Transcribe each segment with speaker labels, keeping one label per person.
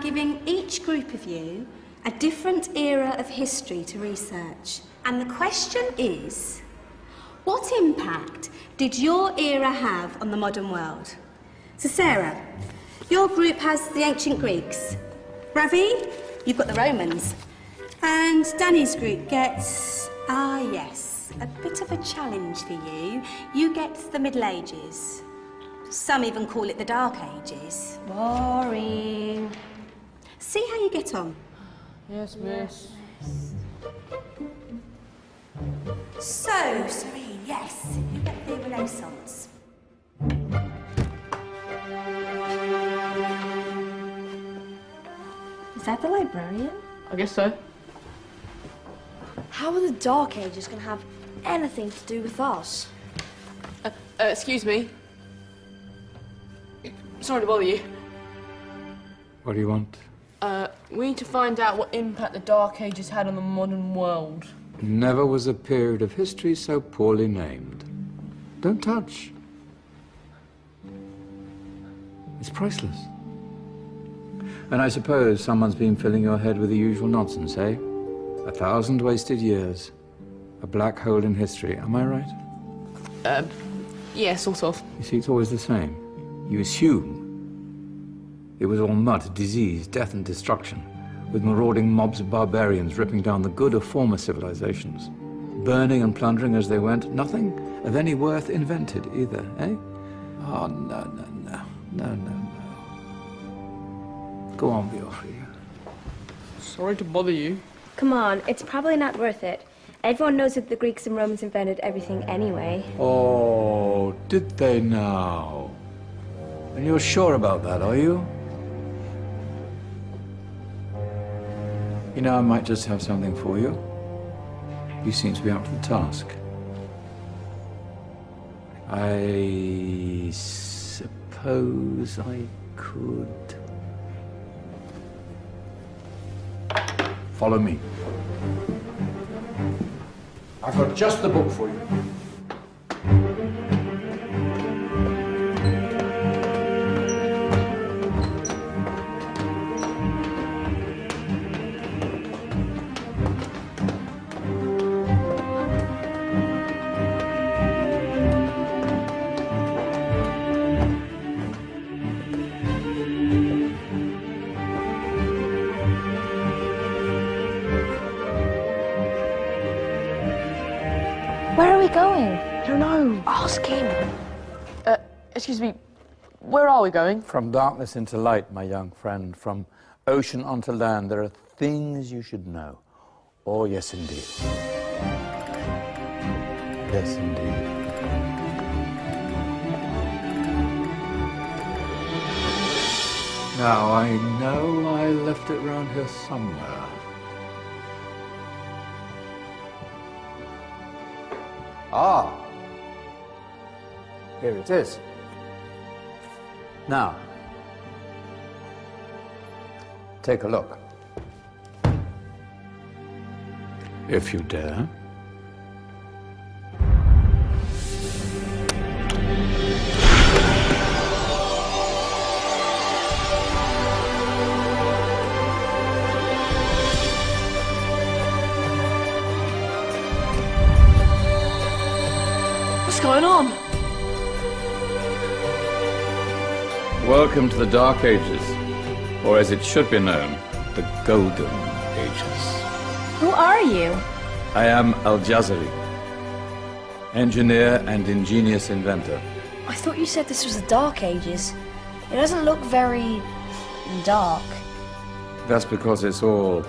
Speaker 1: giving each group of you a different era of history to research. And the question is, what impact did your era have on the modern world? So Sarah, your group has the ancient Greeks. Ravi, you've got the Romans. And Danny's group gets, yes, a bit of a challenge for you. You get the Middle Ages. Some even call it the Dark Ages.
Speaker 2: Boring.
Speaker 1: See how you get on.
Speaker 2: Yes, miss.
Speaker 1: So, Serene, yes, you get the Renaissance.
Speaker 2: Is that the librarian?
Speaker 3: I guess so.
Speaker 2: How are the Dark Ages going to have anything to do with us?
Speaker 3: Excuse me. Sorry to bother you.
Speaker 4: What do you want?
Speaker 3: We need to find out what impact the Dark Ages had on the modern world.
Speaker 4: Never was a period of history so poorly named. Don't touch. It's priceless. And I suppose someone's been filling your head with the usual nonsense, eh? 1,000 wasted years. A black hole in history, am I right?
Speaker 3: Yeah, sort of.
Speaker 4: You see, it's always the same. You assume it was all mud, disease, death and destruction, with marauding mobs of barbarians ripping down the good of former civilizations, burning and plundering as they went, nothing of any worth invented either, eh? Oh, no. Go on, Biofri.
Speaker 3: Sorry to bother you.
Speaker 2: Come on, it's probably not worth it. Everyone knows that the Greeks and Romans invented everything anyway.
Speaker 4: Oh, did they now? And you're sure about that, are you? You know, I might just have something for you. You seem to be up to the task. I suppose I could... Follow me. I've got just the book for you.
Speaker 2: Where are we going?
Speaker 3: I don't know.
Speaker 2: Ask him.
Speaker 3: Excuse me. Where are we going?
Speaker 4: From darkness into light, my young friend. From ocean onto land, there are things you should know. Oh, yes, indeed. Yes, indeed. Now, I know I left it round here somewhere. Ah, here it is. Now, take a look. If you dare.
Speaker 3: What's going on?
Speaker 4: Welcome to the Dark Ages, or as it should be known, the Golden Ages.
Speaker 2: Who are you?
Speaker 4: I am Al-Jazari, engineer and ingenious inventor.
Speaker 2: I thought you said this was the Dark Ages. It doesn't look very dark.
Speaker 4: That's because it's all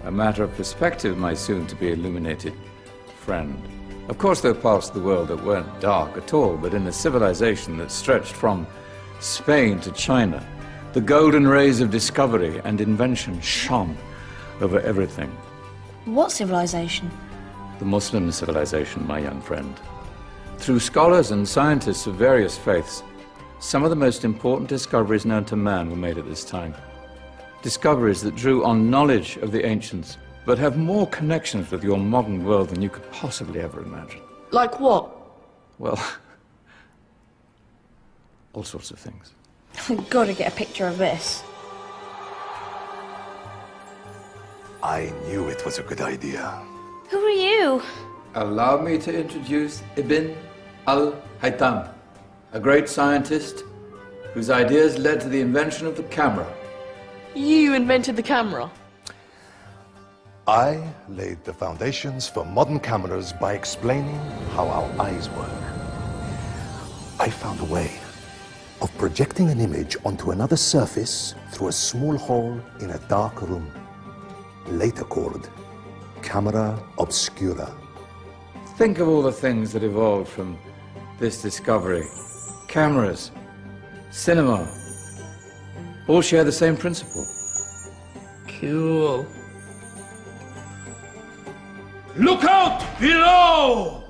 Speaker 4: a matter of perspective, my soon-to-be illuminated friend. Of course, there are parts of the world that weren't dark at all, but in a civilization that stretched from Spain to China, the golden rays of discovery and invention shone over everything.
Speaker 2: What civilization?
Speaker 4: The Muslim civilization, my young friend. Through scholars and scientists of various faiths, some of the most important discoveries known to man were made at this time. Discoveries that drew on knowledge of the ancients, but have more connections with your modern world than you could possibly ever imagine.
Speaker 3: Like what?
Speaker 4: Well, all sorts of things.
Speaker 2: We've got to get a picture of this.
Speaker 5: I knew it was a good idea.
Speaker 2: Who are you?
Speaker 4: Allow me to introduce Ibn al-Haytham, a great scientist whose ideas led to the invention of the camera.
Speaker 3: You invented the camera?
Speaker 5: I laid the foundations for modern cameras by explaining how our eyes work. I found a way of projecting an image onto another surface through a small hole in a dark room, later called camera obscura.
Speaker 4: Think of all the things that evolved from this discovery. Cameras, cinema, all share the same principle.
Speaker 3: Cool.
Speaker 6: Look out below!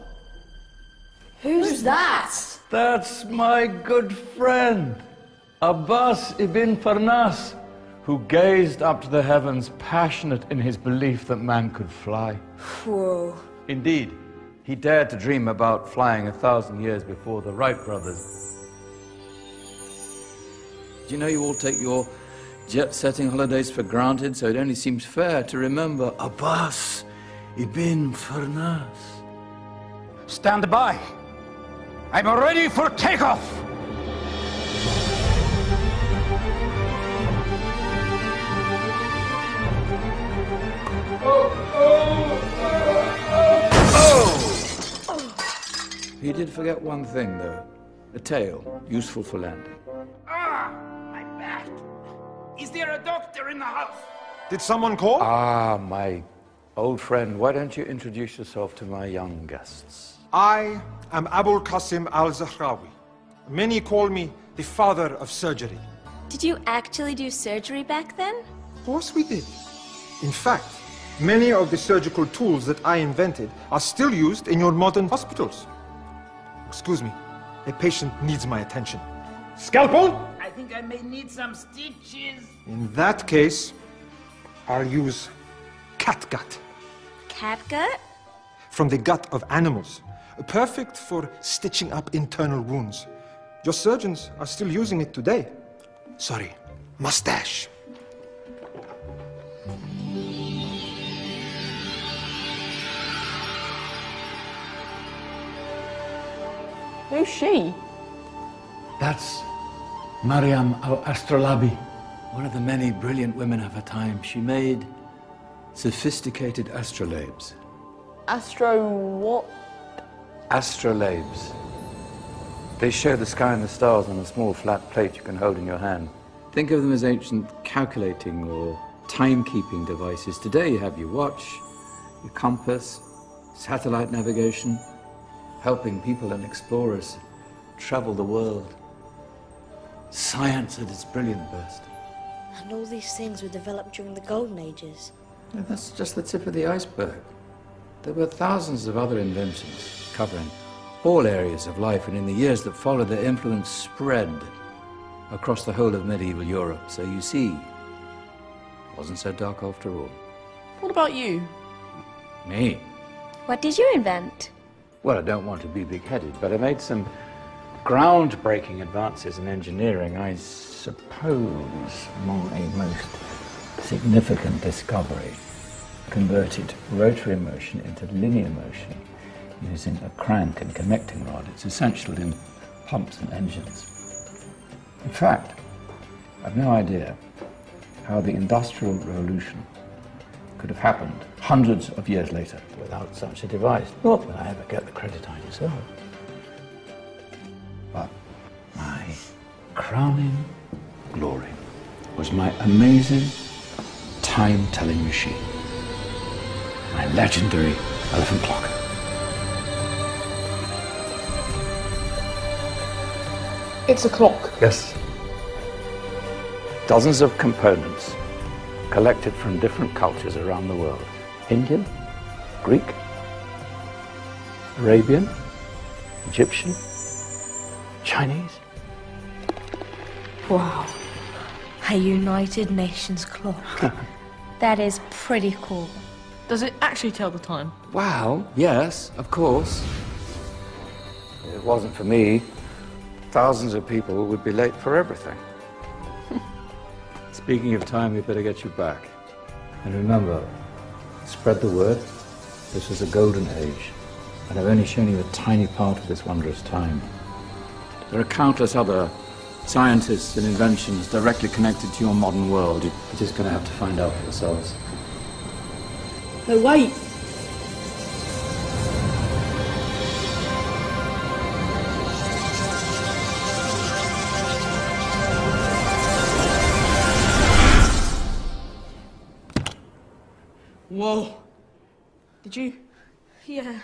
Speaker 2: Who's that?
Speaker 4: That's my good friend, Abbas ibn Farnas, who gazed up to the heavens, passionate in his belief that man could fly.
Speaker 2: Whoa.
Speaker 4: Indeed, he dared to dream about flying 1,000 years before the Wright brothers. Do you know you all take your jet-setting holidays for granted, so it only seems fair to remember Abbas ibn Farnas.
Speaker 6: Stand by. I'm ready for takeoff.
Speaker 4: He did forget one thing, though. A tail, useful for landing.
Speaker 6: Ah, my back. Is there a doctor in the house?
Speaker 5: Did someone call?
Speaker 4: Ah, my old friend, why don't you introduce yourself to my young guests?
Speaker 7: I am Al-Qassim al-Zahrawi. Many call me the father of surgery.
Speaker 8: Did you actually do surgery back then?
Speaker 7: Of course we did. In fact, many of the surgical tools that I invented are still used in your modern hospitals. Excuse me, a patient needs my attention. Scalpel?
Speaker 6: I think I may need some stitches.
Speaker 7: In that case, I'll use catgut.
Speaker 8: Catgut?
Speaker 7: From the gut of animals. Perfect for stitching up internal wounds. Your surgeons are still using it today. Sorry, mustache.
Speaker 3: Who's she?
Speaker 4: That's مريم الاسطرلابى, one of the many brilliant women of her time. She made sophisticated astrolabes.
Speaker 3: Astro what?
Speaker 4: Astrolabes. They show the sky and the stars on a small flat plate you can hold in your hand. Think of them as ancient calculating or timekeeping devices. Today you have your watch, your compass, satellite navigation, helping people and explorers travel the world. Science at its brilliant burst.
Speaker 2: And all these things were developed during the Golden Ages.
Speaker 4: Yeah, that's just the tip of the iceberg. There were thousands of other inventions covering all areas of life, and in the years that followed, their influence spread across the whole of medieval Europe. So you see, it wasn't so dark after all.
Speaker 3: What about you?
Speaker 4: Me?
Speaker 8: What did you invent?
Speaker 4: Well, I don't want to be big-headed, but I made some groundbreaking advances in engineering. I suppose my most significant discovery converted rotary motion into linear motion using a crank and connecting rod. It's essential in pumps and engines. In fact, I've no idea how the Industrial Revolution could have happened hundreds of years later without such a device. Not that I ever get the credit I deserve. But my crowning glory was my amazing time-telling machine. My legendary elephant clock.
Speaker 3: It's a clock.
Speaker 4: Yes. Dozens of components collected from different cultures around the world. Indian, Greek, Arabian, Egyptian, Chinese.
Speaker 2: Wow. A United Nations clock.
Speaker 8: That is pretty cool.
Speaker 3: Does it actually tell the time?
Speaker 4: Wow, yes, of course. If it wasn't for me, thousands of people would be late for everything. Speaking of time, we better get you back. And remember, Spread the word. This was a golden age, and I've only shown you a tiny part of this wondrous time. There are countless other scientists and inventions directly connected to your modern world. You're just going to have to find out for yourselves.
Speaker 3: No, wait. Whoa. Did you?
Speaker 8: Yeah.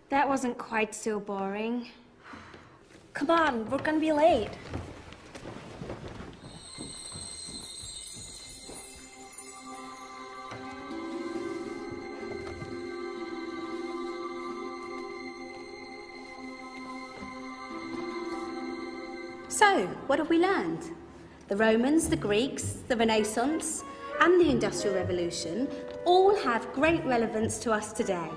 Speaker 8: That wasn't quite so boring. Come on, we're gonna be late.
Speaker 1: So, what have we learned? The Romans, the Greeks, the Renaissance, and the Industrial Revolution all have great relevance to us today.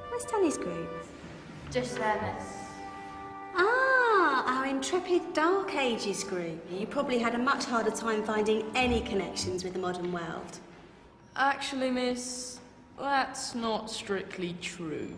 Speaker 1: Where's Danny's group?
Speaker 2: Just there, miss.
Speaker 1: Ah, our intrepid Dark Ages group. You probably had a much harder time finding any connections with the modern world.
Speaker 3: Actually, miss, that's not strictly true.